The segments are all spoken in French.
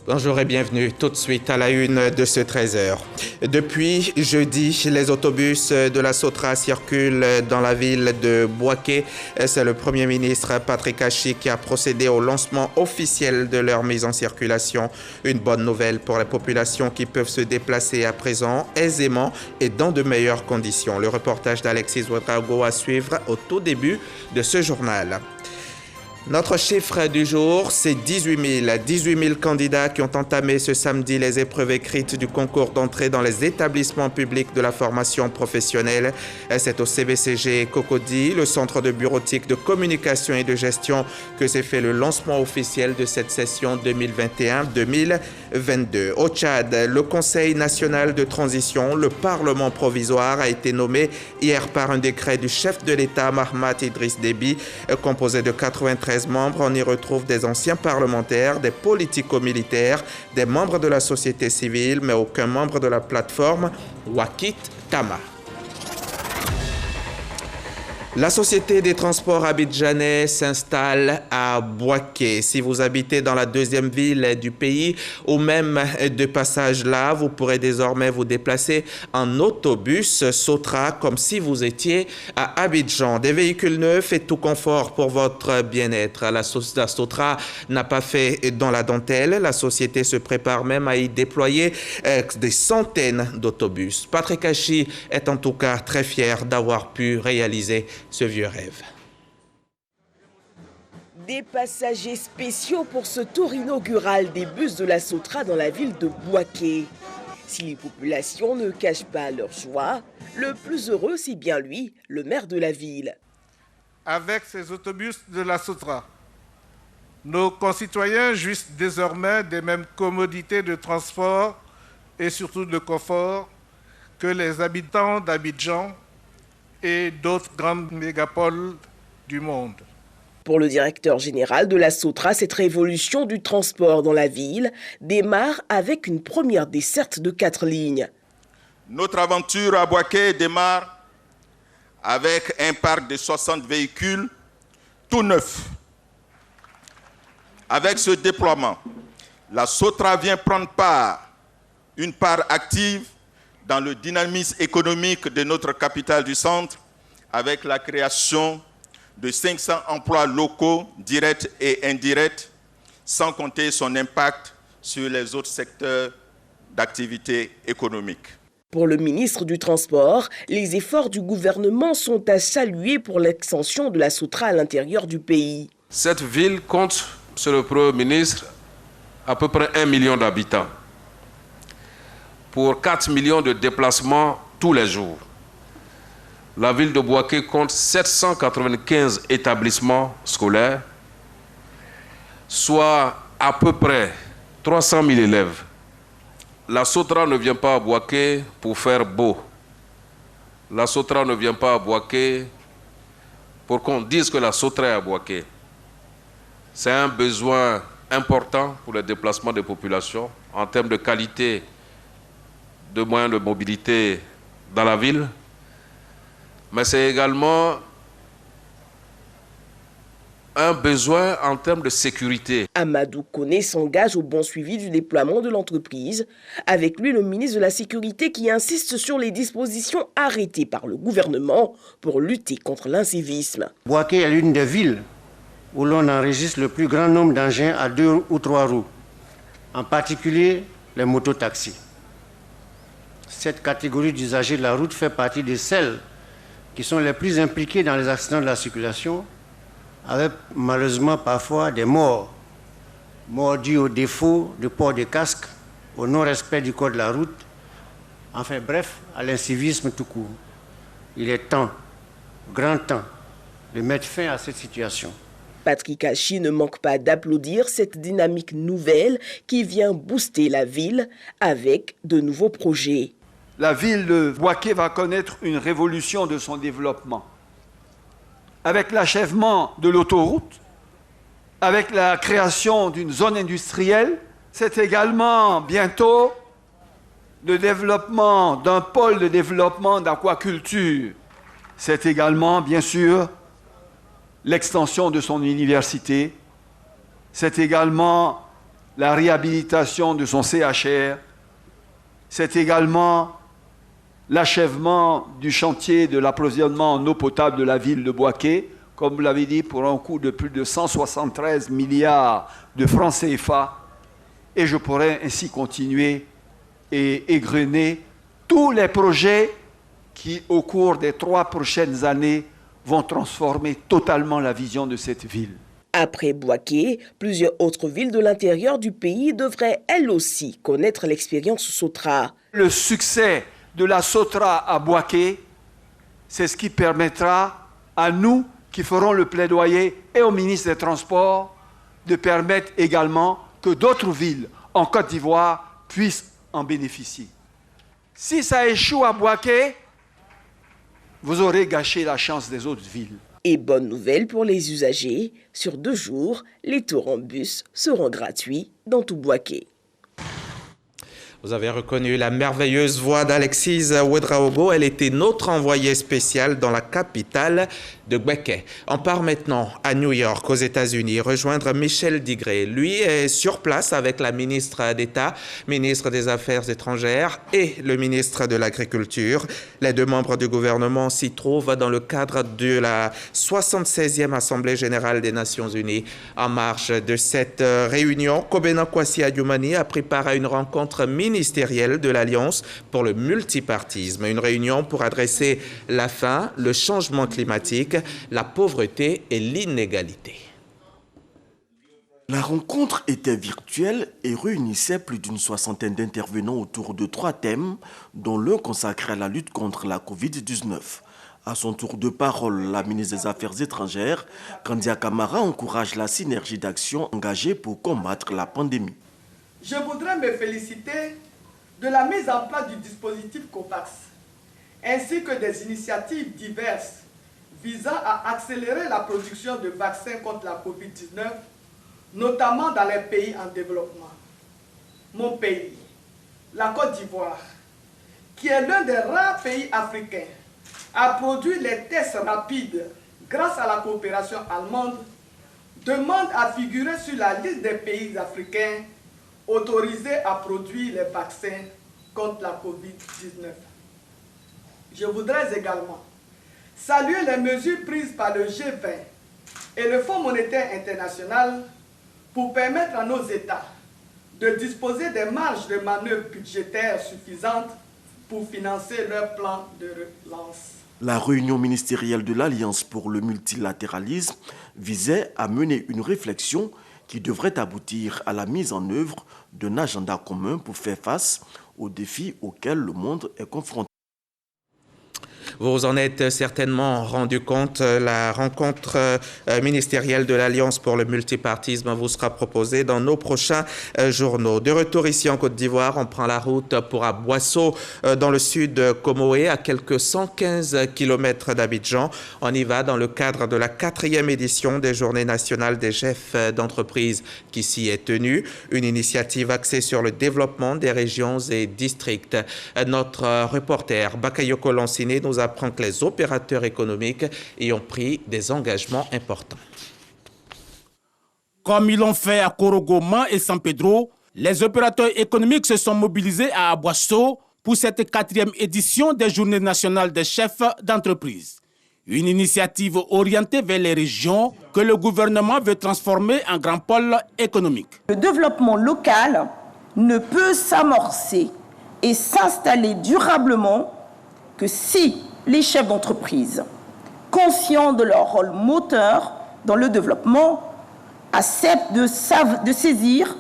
Bonjour et bienvenue tout de suite à la une de ce 13h. Depuis jeudi, les autobus de la Sotra circulent dans la ville de Bouaké. C'est le Premier ministre Patrick Achi qui a procédé au lancement officiel de leur mise en circulation. Une bonne nouvelle pour les populations qui peuvent se déplacer à présent aisément et dans de meilleures conditions. Le reportage d'Alexis Ouedraogo à suivre au tout début de ce journal. Notre chiffre du jour, c'est 18 000 candidats qui ont entamé ce samedi les épreuves écrites du concours d'entrée dans les établissements publics de la formation professionnelle. C'est au CBCG Cocody, le centre de bureautique de communication et de gestion, que s'est fait le lancement officiel de cette session 2021-2022. Au Tchad, le Conseil national de transition, le Parlement provisoire, a été nommé hier par un décret du chef de l'État Mahamat Idriss Déby, composé de 93 membres. On y retrouve des anciens parlementaires, des politico-militaires, des membres de la société civile, mais aucun membre de la plateforme Wakit Tama. La Société des transports abidjanais s'installe à Bouaké. Si vous habitez dans la deuxième ville du pays ou même de passage là, vous pourrez désormais vous déplacer en autobus Sotra comme si vous étiez à Abidjan. Des véhicules neufs et tout confort pour votre bien-être. La Sotra n'a pas fait dans la dentelle. La société se prépare même à y déployer des centaines d'autobus. Patrick Achi est en tout cas très fier d'avoir pu réaliser ce vieux rêve. Des passagers spéciaux pour ce tour inaugural des bus de la Sotra dans la ville de Bouaké. Si les populations ne cachent pas leur joie, le plus heureux, c'est bien lui, le maire de la ville. Avec ces autobus de la Sotra, nos concitoyens jouissent désormais des mêmes commodités de transport et surtout de confort que les habitants d'Abidjan et d'autres grandes mégapoles du monde. Pour le directeur général de la Sotra, cette révolution du transport dans la ville démarre avec une première desserte de 4 lignes. Notre aventure à Bouaké démarre avec un parc de 60 véhicules tout neufs. Avec ce déploiement, la Sotra vient prendre une part active dans le dynamisme économique de notre capitale du centre, avec la création de 500 emplois locaux, directs et indirects, sans compter son impact sur les autres secteurs d'activité économique. Pour le ministre du Transport, les efforts du gouvernement sont à saluer pour l'extension de la Sotra à l'intérieur du pays. Cette ville compte, Monsieur le Premier ministre, à peu près 1 million d'habitants, pour 4 millions de déplacements tous les jours. La ville de Bouaké compte 795 établissements scolaires, soit à peu près 300 000 élèves. La Sotra ne vient pas à Bouaké pour faire beau. La Sotra ne vient pas à Bouaké pour qu'on dise que la Sotra est à Bouaké. C'est un besoin important pour le déplacement des populations en termes de qualité de moyens de mobilité dans la ville, mais c'est également un besoin en termes de sécurité. Amadou Koné s'engage au bon suivi du déploiement de l'entreprise. Avec lui, le ministre de la Sécurité qui insiste sur les dispositions arrêtées par le gouvernement pour lutter contre l'incivisme. Bouaké est l'une des villes où l'on enregistre le plus grand nombre d'engins à 2 ou 3 roues, en particulier les mototaxis. Cette catégorie d'usagers de la route fait partie de celles qui sont les plus impliquées dans les accidents de la circulation, avec malheureusement parfois des morts dus au défaut de port de casque, au non-respect du code de la route, enfin bref, à l'incivisme tout court. Il est temps, grand temps, de mettre fin à cette situation. Patrick Achi ne manque pas d'applaudir cette dynamique nouvelle qui vient booster la ville avec de nouveaux projets. La ville de Bouaké va connaître une révolution de son développement. Avec l'achèvement de l'autoroute, avec la création d'une zone industrielle, c'est également bientôt le développement d'un pôle de développement d'aquaculture. C'est également, bien sûr, l'extension de son université. C'est également la réhabilitation de son CHR. C'est également l'achèvement du chantier de l'approvisionnement en eau potable de la ville de Bouaké, comme vous l'avez dit, pour un coût de plus de 173 milliards de francs CFA. Et je pourrais ainsi continuer et égrener tous les projets qui, au cours des 3 prochaines années, vont transformer totalement la vision de cette ville. Après Bouaké, plusieurs autres villes de l'intérieur du pays devraient elles aussi connaître l'expérience Sotra. Le succès de la Sotra à Bouaké, c'est ce qui permettra à nous qui ferons le plaidoyer et au ministre des Transports de permettre également que d'autres villes en Côte d'Ivoire puissent en bénéficier. Si ça échoue à Bouaké, vous aurez gâché la chance des autres villes. Et bonne nouvelle pour les usagers, sur 2 jours, les tours en bus seront gratuits dans tout Bouaké. Vous avez reconnu la merveilleuse voix d'Alexis Ouedraogo. Elle était notre envoyée spéciale dans la capitale de Bouaké. On part maintenant à New York, aux États-Unis, rejoindre Michel Digré. Lui est sur place avec la ministre d'État, ministre des Affaires étrangères et le ministre de l'Agriculture. Les 2 membres du gouvernement s'y trouvent dans le cadre de la 76e Assemblée générale des Nations unies. En marge de cette réunion, Kobena Kwasi Adjumani a préparé une rencontre ministérielle de l'Alliance pour le multipartisme. Une réunion pour adresser la faim, le changement climatique, la pauvreté et l'inégalité. La rencontre était virtuelle et réunissait plus d'une 60aine d'intervenants autour de 3 thèmes, dont l'un consacré à la lutte contre la Covid-19. À son tour de parole, la ministre des Affaires étrangères, Kandia Camara, encourage la synergie d'action engagée pour combattre la pandémie. Je voudrais me féliciter de la mise en place du dispositif COVAX, ainsi que des initiatives diverses visant à accélérer la production de vaccins contre la Covid-19, notamment dans les pays en développement. Mon pays, la Côte d'Ivoire, qui est l'un des rares pays africains à produire les tests rapides grâce à la coopération allemande, demande à figurer sur la liste des pays africains autorisés à produire les vaccins contre la Covid-19. Je voudrais également saluer les mesures prises par le G20 et le Fonds monétaire international pour permettre à nos États de disposer des marges de manœuvre budgétaires suffisantes pour financer leur plan de relance. La réunion ministérielle de l'Alliance pour le multilatéralisme visait à mener une réflexion qui devrait aboutir à la mise en œuvre d'un agenda commun pour faire face aux défis auxquels le monde est confronté. Vous en êtes certainement rendu compte, la rencontre ministérielle de l'Alliance pour le multipartisme vous sera proposée dans nos prochains journaux. De retour ici en Côte d'Ivoire, on prend la route pour Aboisseau, dans le sud de Comoé, à quelques 115 km d'Abidjan. On y va dans le cadre de la 4e édition des Journées nationales des chefs d'entreprise qui s'y est tenue. Une initiative axée sur le développement des régions et districts. Notre reporter Bakayoko Lansine nous apprend que les opérateurs économiques y ont pris des engagements importants. Comme ils l'ont fait à Korogoma et San Pedro, les opérateurs économiques se sont mobilisés à Aboisseau pour cette 4e édition des Journées nationales des chefs d'entreprise. Une initiative orientée vers les régions que le gouvernement veut transformer en grand pôle économique. Le développement local ne peut s'amorcer et s'installer durablement que si les chefs d'entreprise, conscients de leur rôle moteur dans le développement, acceptent de saisir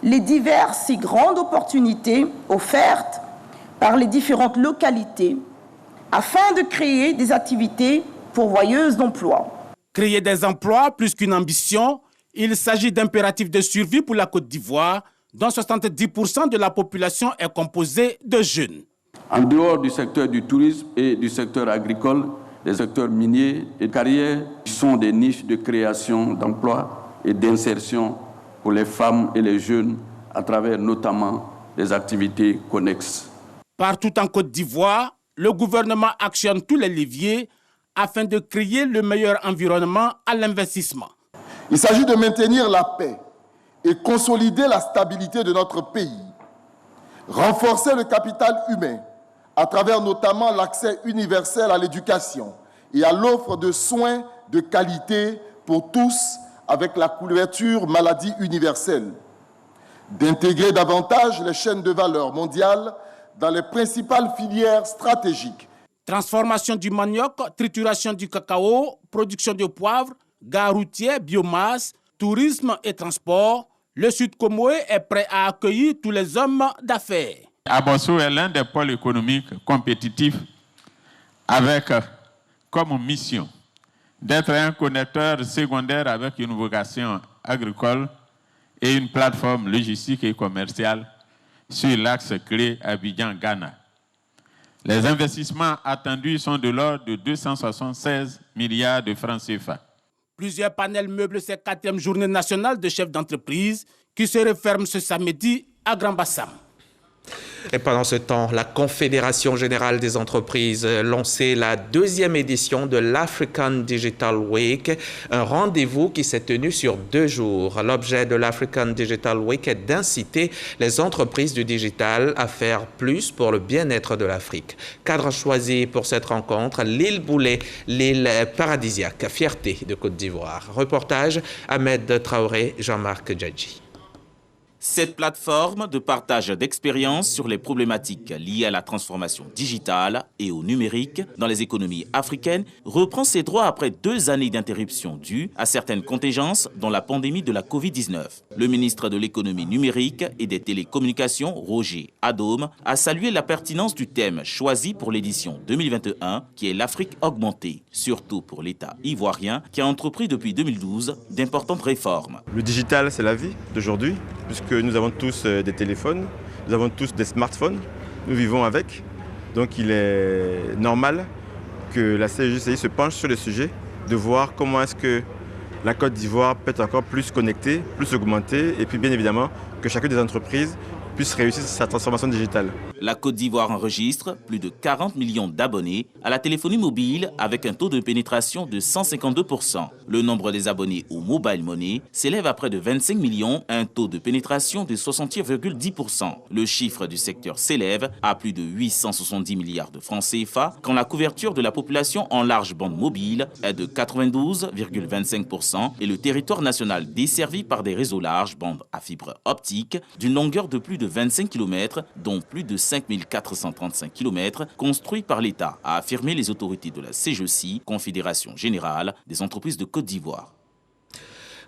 les diverses et grandes opportunités offertes par les différentes localités afin de créer des activités pourvoyeuses d'emplois. Créer des emplois plus qu'une ambition, il s'agit d'impératifs de survie pour la Côte d'Ivoire, dont 70% de la population est composée de jeunes. En dehors du secteur du tourisme et du secteur agricole, les secteurs miniers et carrières sont des niches de création d'emplois et d'insertion pour les femmes et les jeunes à travers notamment des activités connexes. Partout en Côte d'Ivoire, le gouvernement actionne tous les leviers afin de créer le meilleur environnement à l'investissement. Il s'agit de maintenir la paix et consolider la stabilité de notre pays. Renforcer le capital humain à travers notamment l'accès universel à l'éducation et à l'offre de soins de qualité pour tous avec la couverture maladie universelle. D'intégrer davantage les chaînes de valeur mondiales dans les principales filières stratégiques. Transformation du manioc, trituration du cacao, production de poivre, gare routière, biomasse, tourisme et transport. Le Sud Comoé est prêt à accueillir tous les hommes d'affaires. Abosso est l'un des pôles économiques compétitifs avec comme mission d'être un connecteur secondaire avec une vocation agricole et une plateforme logistique et commerciale sur l'axe clé Abidjan-Ghana. Les investissements attendus sont de l'ordre de 276 milliards de francs CFA. Plusieurs panels meublent cette 4e journée nationale de chefs d'entreprise qui se referme ce samedi à Grand Bassam. Et pendant ce temps, la Confédération générale des entreprises lançait la 2e édition de l'African Digital Week, un rendez-vous qui s'est tenu sur 2 jours. L'objet de l'African Digital Week est d'inciter les entreprises du digital à faire plus pour le bien-être de l'Afrique. Cadre choisi pour cette rencontre, l'île Boulet, l'île paradisiaque, fierté de Côte d'Ivoire. Reportage, Ahmed Traoré, Jean-Marc Djadji. Cette plateforme de partage d'expériences sur les problématiques liées à la transformation digitale et au numérique dans les économies africaines reprend ses droits après 2 années d'interruption dues à certaines contingences dont la pandémie de la Covid-19. Le ministre de l'économie numérique et des télécommunications, Roger Adom, a salué la pertinence du thème choisi pour l'édition 2021 qui est l'Afrique augmentée, surtout pour l'État ivoirien qui a entrepris depuis 2012 d'importantes réformes. Le digital, c'est la vie d'aujourd'hui, puisque nous avons tous des téléphones, nous avons tous des smartphones, nous vivons avec. Donc il est normal que la CGCI se penche sur le sujet, de voir comment est-ce que la Côte d'Ivoire peut être encore plus connectée, plus augmentée, et puis bien évidemment que chacune des entreprises puisse réussir sa transformation digitale. La Côte d'Ivoire enregistre plus de 40 millions d'abonnés à la téléphonie mobile avec un taux de pénétration de 152%. Le nombre des abonnés au mobile money s'élève à près de 25 millions, un taux de pénétration de 60,10%. Le chiffre du secteur s'élève à plus de 870 milliards de francs CFA quand la couverture de la population en large bande mobile est de 92,25% et le territoire national desservi par des réseaux larges bande à fibre optique d'une longueur de plus de 25 km, dont plus de 5435 km construits par l'État, a affirmé les autorités de la CGCI, Confédération générale des entreprises de Côte d'Ivoire.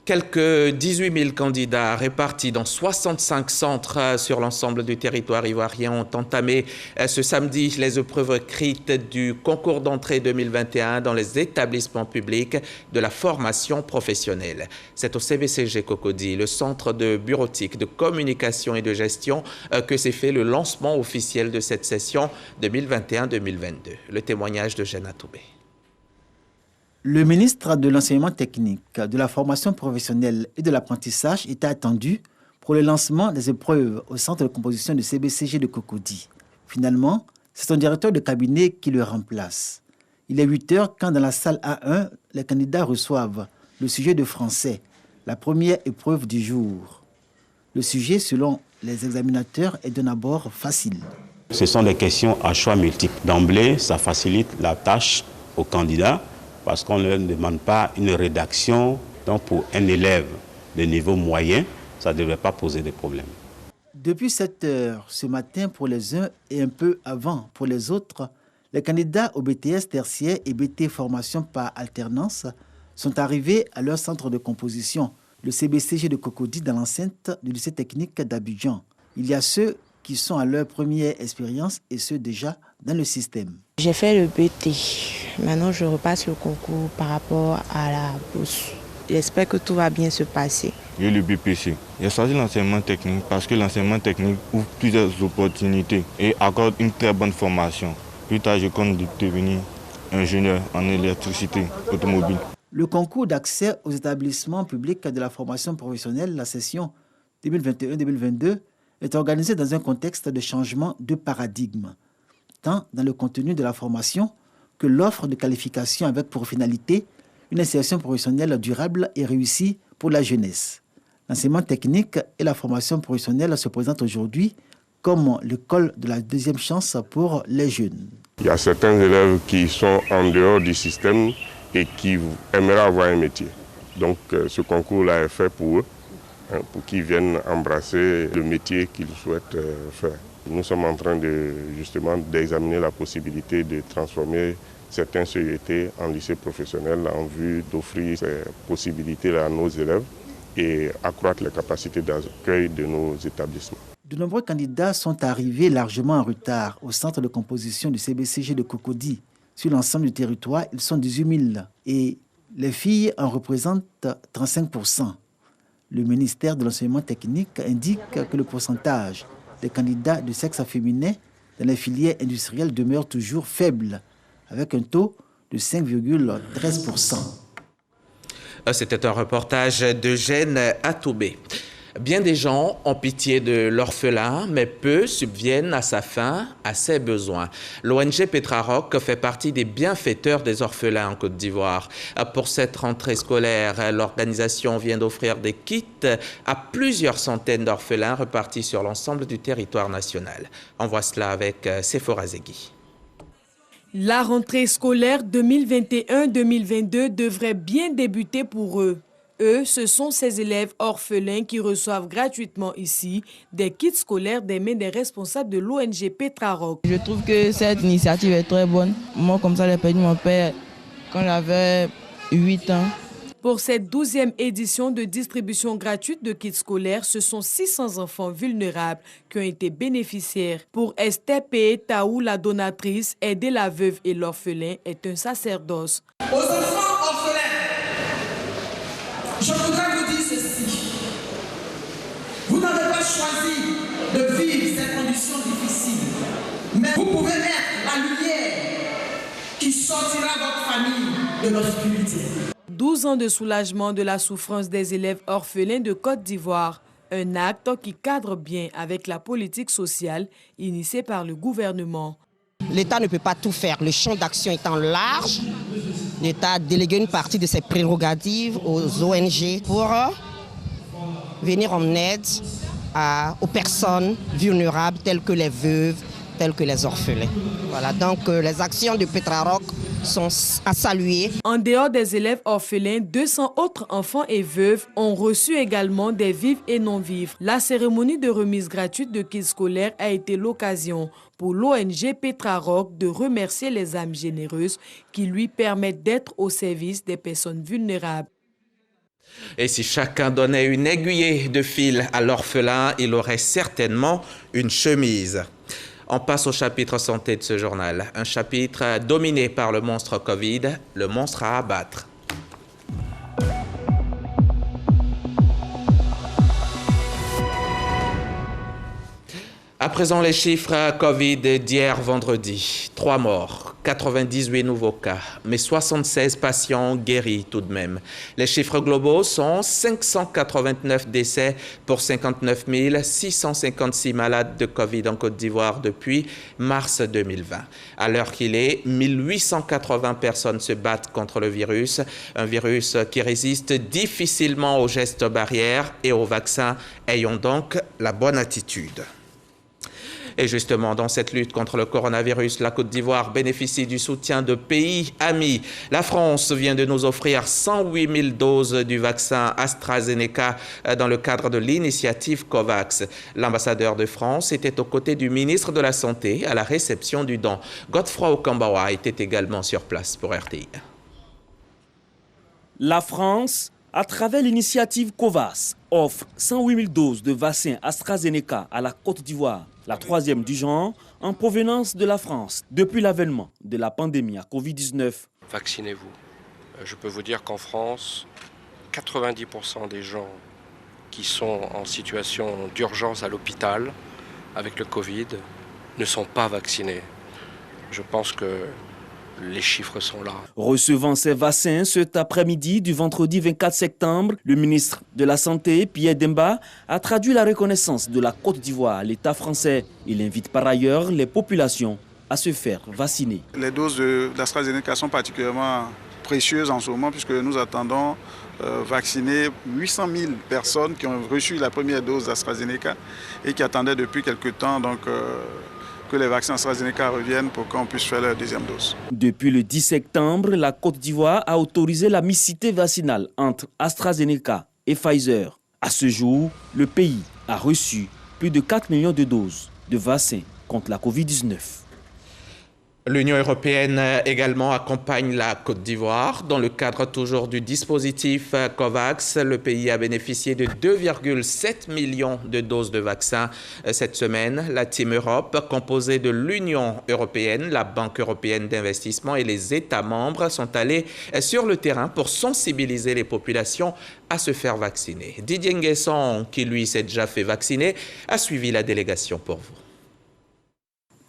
Quelques 18 000 candidats répartis dans 65 centres sur l'ensemble du territoire ivoirien ont entamé ce samedi les épreuves écrites du concours d'entrée 2021 dans les établissements publics de la formation professionnelle. C'est au CBCG Cocody, le centre de bureautique, de communication et de gestion, que s'est fait le lancement officiel de cette session 2021-2022. Le témoignage de Jeanne Toubé. Le ministre de l'Enseignement technique, de la formation professionnelle et de l'apprentissage était attendu pour le lancement des épreuves au centre de composition du CBCG de Cocody. Finalement, c'est son directeur de cabinet qui le remplace. Il est 8 heures quand dans la salle A1, les candidats reçoivent le sujet de français, la première épreuve du jour. Le sujet, selon les examinateurs, est d'un abord facile. Ce sont des questions à choix multiples. D'emblée, ça facilite la tâche aux candidats, parce qu'on ne leur demande pas une rédaction. Donc pour un élève de niveau moyen, ça ne devrait pas poser de problème. Depuis 7 heures ce matin pour les uns et un peu avant pour les autres, les candidats au BTS tertiaire et BT formation par alternance sont arrivés à leur centre de composition, le CBCG de Cocody, dans l'enceinte du lycée technique d'Abidjan. Il y a ceux qui sont à leur première expérience et ceux déjà dans le système. J'ai fait le BT. Maintenant, je repasse le concours par rapport à la bourse. J'espère que tout va bien se passer. J'ai le BPC. J'ai choisi l'enseignement technique parce que l'enseignement technique ouvre plusieurs opportunités et accorde une très bonne formation. Plus tard, je compte devenir ingénieur en électricité automobile. Le concours d'accès aux établissements publics de la formation professionnelle, la session 2021-2022, est organisé dans un contexte de changement de paradigme, tant dans le contenu de la formation que l'offre de qualification avec pour finalité une insertion professionnelle durable et réussie pour la jeunesse. L'enseignement technique et la formation professionnelle se présentent aujourd'hui comme l'école de la deuxième chance pour les jeunes. Il y a certains élèves qui sont en dehors du système et qui aimeraient avoir un métier. Donc ce concours-là est fait pour eux, pour qu'ils viennent embrasser le métier qu'ils souhaitent faire. Nous sommes en train d'examiner la possibilité de transformer certains CET en lycée professionnel en vue d'offrir ces possibilités à nos élèves et accroître les capacités d'accueil de nos établissements. De nombreux candidats sont arrivés largement en retard au centre de composition du CBCG de Cocody. Sur l'ensemble du territoire, ils sont 18 000 et les filles en représentent 35%. Le ministère de l'enseignement technique indique que le pourcentage des candidats de sexe féminin dans les filières industrielles demeure toujours faible, avec un taux de 5,13%. C'était un reportage d'Eugène Atoubé. Bien des gens ont pitié de l'orphelin, mais peu subviennent à sa faim, à ses besoins. L'ONG Petraroc fait partie des bienfaiteurs des orphelins en Côte d'Ivoire. Pour cette rentrée scolaire, l'organisation vient d'offrir des kits à plusieurs centaines d'orphelins repartis sur l'ensemble du territoire national. On voit cela avec Sephora Zegui. La rentrée scolaire 2021-2022 devrait bien débuter pour eux. Eux, ce sont ces élèves orphelins qui reçoivent gratuitement ici des kits scolaires des mains des responsables de l'ONG Petraroc. Je trouve que cette initiative est très bonne. Moi, comme ça, j'ai perdu mon père quand j'avais 8 ans. Pour cette 12e édition de distribution gratuite de kits scolaires, ce sont 600 enfants vulnérables qui ont été bénéficiaires. Pour Esther P. Taou, la donatrice, aider la veuve et l'orphelin est un sacerdoce. Aux enfants orphelins, je voudrais vous dire ceci. Vous n'avez pas choisi de vivre ces conditions difficiles, mais vous pouvez être la lumière qui sortira votre famille de l'obscurité. 12 ans de soulagement de la souffrance des élèves orphelins de Côte d'Ivoire. Un acte qui cadre bien avec la politique sociale initiée par le gouvernement. L'État ne peut pas tout faire. Le champ d'action étant large, l'État a délégué une partie de ses prérogatives aux ONG pour venir en aide aux personnes vulnérables telles que les veuves, telles que les orphelins. Voilà, donc les actions de Petraroc sont à saluer. En dehors des élèves orphelins, 200 autres enfants et veuves ont reçu également des vivres et non-vivres. La cérémonie de remise gratuite de kits scolaires a été l'occasion pour l'ONG Petraroc de remercier les âmes généreuses qui lui permettent d'être au service des personnes vulnérables. Et si chacun donnait une aiguillée de fil à l'orphelin, il aurait certainement une chemise. On passe au chapitre santé de ce journal. Un chapitre dominé par le monstre Covid, le monstre à abattre. À présent, les chiffres Covid d'hier vendredi. 3 morts, 98 nouveaux cas, mais 76 patients guéris tout de même. Les chiffres globaux sont 589 décès pour 59 656 malades de Covid en Côte d'Ivoire depuis mars 2020. À l'heure qu'il est, 1880 personnes se battent contre le virus, un virus qui résiste difficilement aux gestes barrières et aux vaccins. Ayons donc la bonne attitude. Et justement, dans cette lutte contre le coronavirus, la Côte d'Ivoire bénéficie du soutien de pays amis. La France vient de nous offrir 108 000 doses du vaccin AstraZeneca dans le cadre de l'initiative COVAX. L'ambassadeur de France était aux côtés du ministre de la Santé à la réception du don. Godefroy Okambawa était également sur place pour RTI. La France, à travers l'initiative COVAX, offre 108 000 doses de vaccin AstraZeneca à la Côte d'Ivoire, la 3e du genre en provenance de la France depuis l'avènement de la pandémie à Covid-19. Vaccinez-vous. Je peux vous dire qu'en France, 90% des gens qui sont en situation d'urgence à l'hôpital avec le Covid ne sont pas vaccinés. Je pense que les chiffres sont là. Recevant ces vaccins cet après-midi du vendredi 24 septembre, le ministre de la Santé, Pierre Demba, a traduit la reconnaissance de la Côte d'Ivoire à l'État français. Il invite par ailleurs les populations à se faire vacciner. Les doses d'AstraZeneca sont particulièrement précieuse en ce moment puisque nous attendons vacciner 800 000 personnes qui ont reçu la première dose d'AstraZeneca et qui attendaient depuis quelque temps que les vaccins AstraZeneca reviennent pour qu'on puisse faire leur deuxième dose. Depuis le 10 septembre, la Côte d'Ivoire a autorisé la mixité vaccinale entre AstraZeneca et Pfizer. À ce jour, le pays a reçu plus de 4 millions de doses de vaccins contre la Covid-19. L'Union européenne également accompagne la Côte d'Ivoire. Dans le cadre toujours du dispositif COVAX, le pays a bénéficié de 2,7 millions de doses de vaccins cette semaine. La Team Europe, composée de l'Union européenne, la Banque européenne d'investissement et les États membres, sont allés sur le terrain pour sensibiliser les populations à se faire vacciner. Didier Nguesson, qui lui s'est déjà fait vacciner, a suivi la délégation pour vous.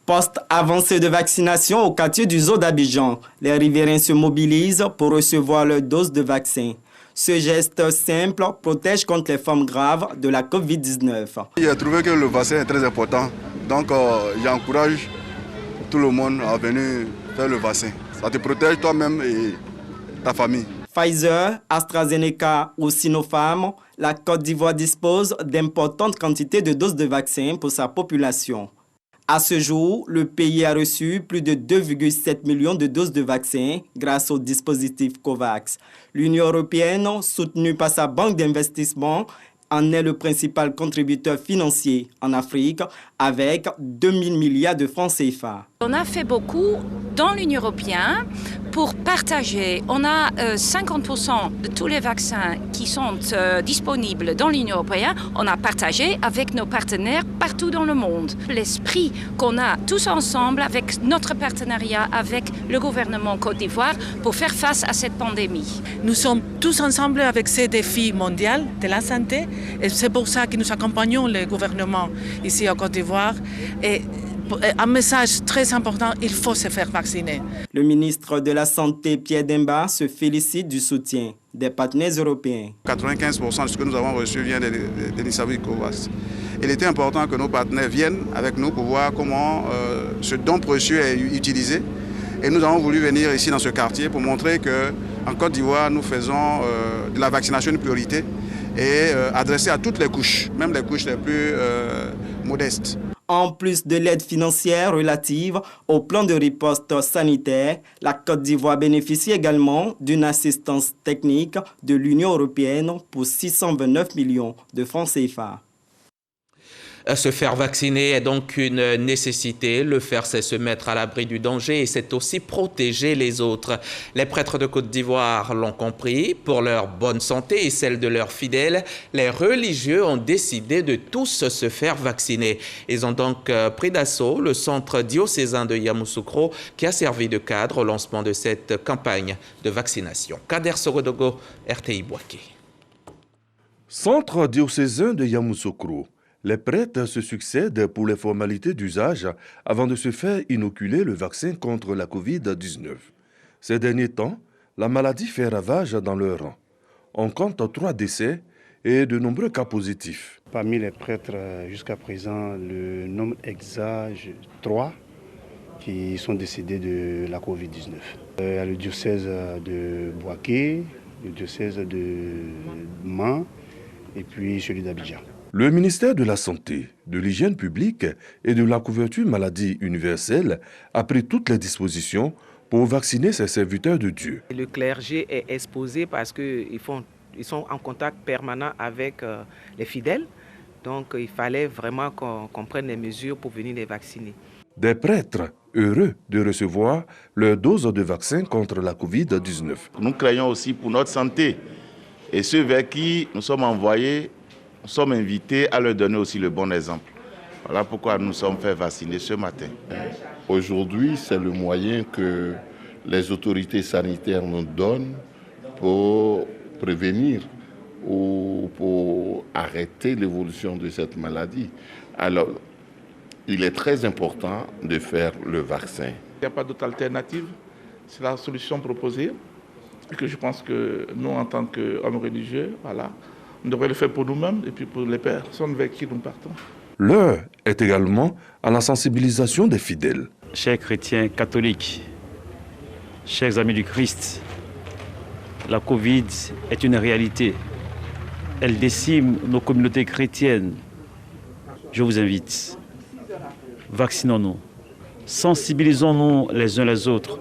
Poste avancé de vaccination au quartier du Zoo d'Abidjan. Les riverains se mobilisent pour recevoir leur dose de vaccin. Ce geste simple protège contre les formes graves de la Covid-19. J'ai trouvé que le vaccin est très important. Donc j'encourage tout le monde à venir faire le vaccin. Ça te protège toi-même et ta famille. Pfizer, AstraZeneca ou Sinopharm, la Côte d'Ivoire dispose d'importantes quantités de doses de vaccin pour sa population. À ce jour, le pays a reçu plus de 2,7 millions de doses de vaccins grâce au dispositif COVAX. L'Union européenne, soutenue par sa banque d'investissement, en est le principal contributeur financier en Afrique avec 2 000 milliards de francs CFA. On a fait beaucoup dans l'Union européenne pour partager. On a 50% de tous les vaccins qui sont disponibles dans l'Union européenne. On a partagé avec nos partenaires partout dans le monde. L'esprit qu'on a tous ensemble avec notre partenariat avec le gouvernement Côte d'Ivoire pour faire face à cette pandémie. Nous sommes tous ensemble avec ces défis mondiaux de la santé et c'est pour ça que nous accompagnons le gouvernement ici en Côte d'Ivoire. Et un message très important, il faut se faire vacciner. Le ministre de la Santé, Pierre Demba, se félicite du soutien des partenaires européens. 95% de ce que nous avons reçu vient de l'initiative COVAX. Il était important que nos partenaires viennent avec nous pour voir comment ce don précieux est utilisé. Et nous avons voulu venir ici dans ce quartier pour montrer qu'en Côte d'Ivoire, nous faisons de la vaccination une priorité et adressée à toutes les couches, même les couches les plus modestes. En plus de l'aide financière relative au plan de riposte sanitaire, la Côte d'Ivoire bénéficie également d'une assistance technique de l'Union européenne pour 629 millions de francs CFA. Se faire vacciner est donc une nécessité. Le faire, c'est se mettre à l'abri du danger et c'est aussi protéger les autres. Les prêtres de Côte d'Ivoire l'ont compris. Pour leur bonne santé et celle de leurs fidèles, les religieux ont décidé de tous se faire vacciner. Ils ont donc pris d'assaut le centre diocésain de Yamoussoukro qui a servi de cadre au lancement de cette campagne de vaccination. Kader Sorodogo, RTI Bouaké. Centre diocésain de Yamoussoukro. Les prêtres se succèdent pour les formalités d'usage avant de se faire inoculer le vaccin contre la Covid-19. Ces derniers temps, la maladie fait ravage dans leur rang. On compte 3 décès et de nombreux cas positifs. Parmi les prêtres, jusqu'à présent, le nombre exact, 3 qui sont décédés de la Covid-19. Il y a le diocèse de Bouaké, le diocèse de Mans et puis celui d'Abidjan. Le ministère de la Santé, de l'Hygiène publique et de la couverture maladie universelle a pris toutes les dispositions pour vacciner ses serviteurs de Dieu. Le clergé est exposé parce qu'ils sont en contact permanent avec les fidèles. Donc il fallait vraiment qu'on prenne les mesures pour venir les vacciner. Des prêtres heureux de recevoir leur dose de vaccin contre la Covid-19. Nous craignons aussi pour notre santé et ceux vers qui nous sommes envoyés. Nous sommes invités à leur donner aussi le bon exemple. Voilà pourquoi nous sommes fait vacciner ce matin. Aujourd'hui, c'est le moyen que les autorités sanitaires nous donnent pour prévenir ou pour arrêter l'évolution de cette maladie. Alors, il est très important de faire le vaccin. Il n'y a pas d'autre alternative. C'est la solution proposée. Et que je pense que nous, en tant qu'hommes religieux, voilà, on devrait le faire pour nous-mêmes et puis pour les personnes vers qui nous partons. L'heure est également à la sensibilisation des fidèles. Chers chrétiens catholiques, chers amis du Christ, La Covid est une réalité. Elle décime nos communautés chrétiennes. Je vous invite, vaccinons-nous, sensibilisons-nous les uns les autres.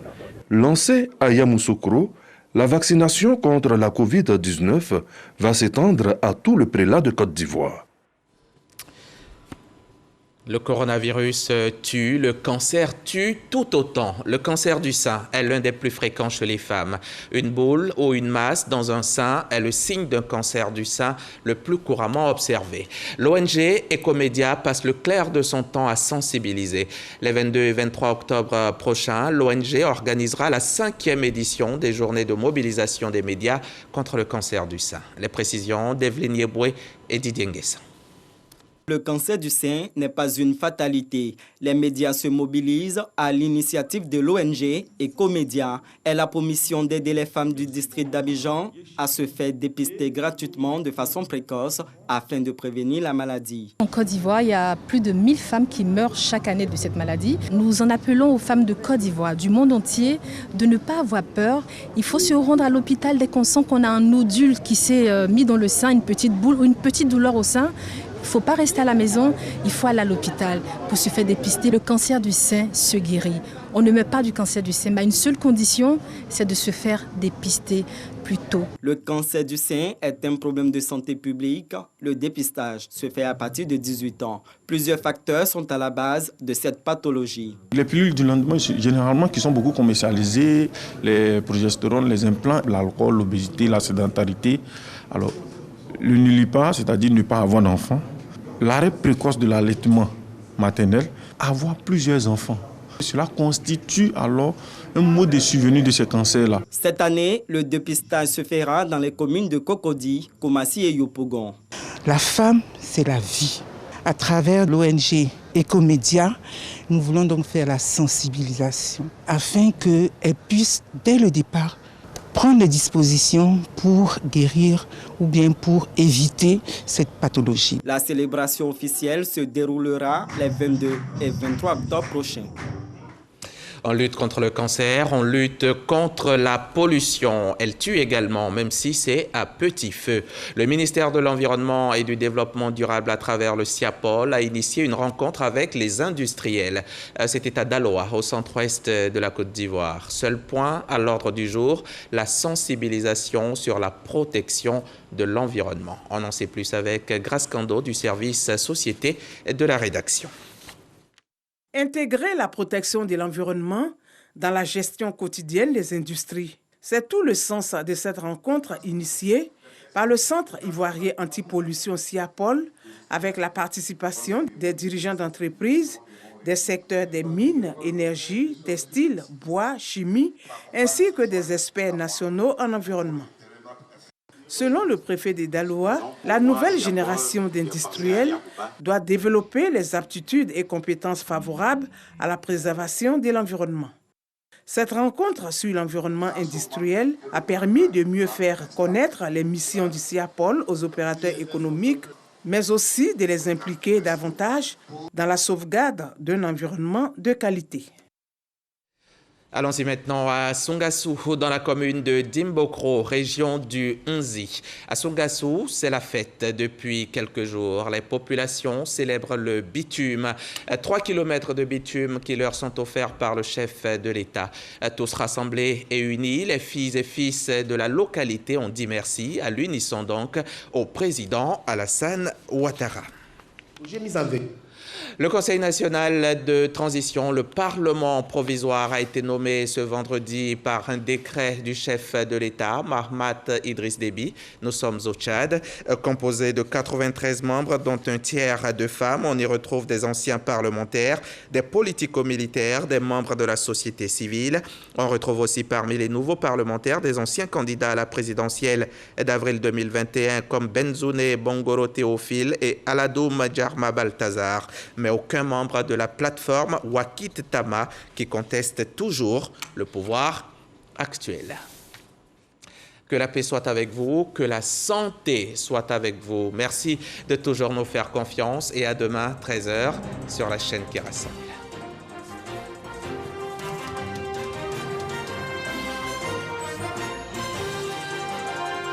Lancée à Yamoussoukro, la vaccination contre la Covid-19 va s'étendre à tout le prélat de Côte d'Ivoire. Le coronavirus tue, le cancer tue tout autant. Le cancer du sein est l'un des plus fréquents chez les femmes. Une boule ou une masse dans un sein est le signe d'un cancer du sein le plus couramment observé. L'ONG Ecomédia passe le clair de son temps à sensibiliser. Les 22 et 23 octobre prochains, l'ONG organisera la 5e édition des journées de mobilisation des médias contre le cancer du sein. Les précisions d'Evelyne Yeboué et Didier Nguessa. Le cancer du sein n'est pas une fatalité. Les médias se mobilisent à l'initiative de l'ONG Ecomédia. Elle a pour mission d'aider les femmes du district d'Abidjan à se faire dépister gratuitement de façon précoce afin de prévenir la maladie. En Côte d'Ivoire, il y a plus de 1000 femmes qui meurent chaque année de cette maladie. Nous en appelons aux femmes de Côte d'Ivoire, du monde entier, de ne pas avoir peur. Il faut se rendre à l'hôpital dès qu'on sent qu'on a un nodule qui s'est mis dans le sein, une petite boule ou une petite douleur au sein. Il ne faut pas rester à la maison, il faut aller à l'hôpital pour se faire dépister. Le cancer du sein se guérit. On ne meurt pas du cancer du sein, mais à une seule condition, c'est de se faire dépister plus tôt. Le cancer du sein est un problème de santé publique. Le dépistage se fait à partir de 18 ans. Plusieurs facteurs sont à la base de cette pathologie. Les pilules du lendemain, généralement, qui sont beaucoup commercialisées, les progestérones, les implants, l'alcool, l'obésité, la sédentarité. Alors, le nullipa, c'est-à-dire ne pas avoir d'enfants. L'arrêt précoce de l'allaitement maternel, avoir plusieurs enfants. Cela constitue alors un mode de survenue de ce cancer-là. Cette année, le dépistage se fera dans les communes de Cocody, Koumassi et Yopougon. La femme, c'est la vie. À travers l'ONG Ecomédia, nous voulons donc faire la sensibilisation afin qu'elle puisse, dès le départ, prendre des dispositions pour guérir ou bien pour éviter cette pathologie. La célébration officielle se déroulera les 22 et 23 octobre prochains. On lutte contre le cancer, on lutte contre la pollution. Elle tue également, même si c'est à petit feu. Le ministère de l'Environnement et du Développement durable, à travers le SIAPOL, a initié une rencontre avec les industriels. C'était à Daloa, au centre-ouest de la Côte d'Ivoire. Seul point à l'ordre du jour, la sensibilisation sur la protection de l'environnement. On en sait plus avec Grace Kando du service Société de la rédaction. Intégrer la protection de l'environnement dans la gestion quotidienne des industries. C'est tout le sens de cette rencontre initiée par le Centre ivoirien anti-pollution SIAPOL avec la participation des dirigeants d'entreprises, des secteurs des mines, énergie, textile, bois, chimie, ainsi que des experts nationaux en environnement. Selon le préfet de Daloa, la nouvelle génération d'industriels doit développer les aptitudes et compétences favorables à la préservation de l'environnement. Cette rencontre sur l'environnement industriel a permis de mieux faire connaître les missions du SIAPOL aux opérateurs économiques, mais aussi de les impliquer davantage dans la sauvegarde d'un environnement de qualité. Allons-y maintenant à Songassou, dans la commune de Dimbokro, région du Nzi. À Songassou, c'est la fête depuis quelques jours. Les populations célèbrent le bitume. 3 kilomètres de bitume qui leur sont offerts par le chef de l'État. Tous rassemblés et unis, les filles et fils de la localité ont dit merci à l'unisson donc au président Alassane Ouattara. J'ai mis en veille. Le Conseil national de transition, le Parlement provisoire, a été nommé ce vendredi par un décret du chef de l'État, Mahamat Idriss Déby. Nous sommes au Tchad, composé de 93 membres, dont un tiers de femmes. On y retrouve des anciens parlementaires, des politico-militaires, des membres de la société civile. On retrouve aussi parmi les nouveaux parlementaires des anciens candidats à la présidentielle d'avril 2021 comme Benzoune Bongoro Théophile et Aladoum Djarma Baltazar, mais aucun membre de la plateforme Wakit Tama qui conteste toujours le pouvoir actuel. Que la paix soit avec vous, que la santé soit avec vous. Merci de toujours nous faire confiance et à demain 13h sur la chaîne qui rassemble.